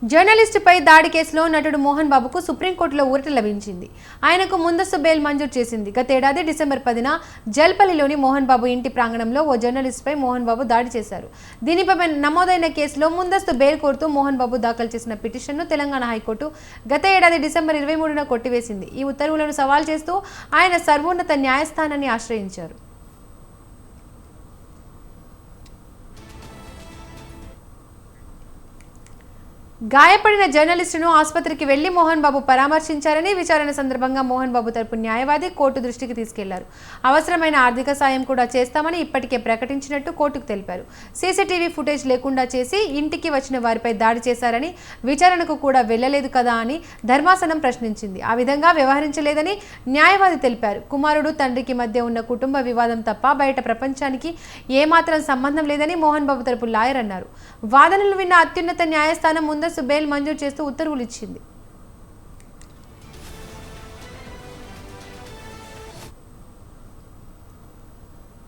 జర్నలిస్టుపై దాడి కేసులో నటుడు మోహన్ బాబుకు సుప్రీంకోర్టులో ఊరట లభించింది. ఆయనకు ముందస్తు బెయిల్ మంజూరు చేసింది. గతేడాది డిసెంబర్ 10న జల్పల్లిలోని మోహన్ బాబు ఇంటి ప్రాంగణంలో ఓ జర్నలిస్టుపై మోహన్ బాబు దాడి చేశారు. దీనిపై నమోదైన కేసులో ముందస్తు బెయిల్ కోరుతూ మోహన్ బాబు దాఖలు చేసిన పిటిషన్ను తెలంగాణ హైకోర్టు గత ఏడాది డిసెంబర్ 23న కొట్టివేసింది. ఈ ఉత్తర్వులను సవాల్ చేస్తూ ఆయన సర్వోన్నత న్యాయస్థానాన్ని ఆశ్రయించారు. గాయపడిన జర్నలిస్టును ఆసుపత్రికి వెళ్లి మోహన్ బాబు పరామర్శించారని విచారణ సందర్భంగా మోహన్ బాబు తరపు న్యాయవాది కోర్టు దృష్టికి తీసుకెళ్లారు. అవసరమైన ఆర్థిక సాయం కూడా చేస్తామని ఇప్పటికే ప్రకటించినట్టు కోర్టుకు తెలిపారు. సీసీటీవీ ఫుటేజ్ లేకుండా చేసి ఇంటికి వచ్చిన వారిపై దాడి చేశారని, విచారణకు కూడా వెళ్లలేదు కదా అని ధర్మాసనం ప్రశ్నించింది. ఆ విధంగా వ్యవహరించలేదని న్యాయవాది తెలిపారు. కుమారుడు తండ్రికి మధ్య ఉన్న కుటుంబ వివాదం తప్ప బయట ప్రపంచానికి ఏమాత్రం సంబంధం లేదని మోహన్ బాబు తరపు లాయర్ అన్నారు. వాదనలు విన్న అత్యున్నత న్యాయస్థానం ముందస్తు బెయిల్ మంజూరు చేస్తూ ఉత్తర్వులు ఇచ్చింది.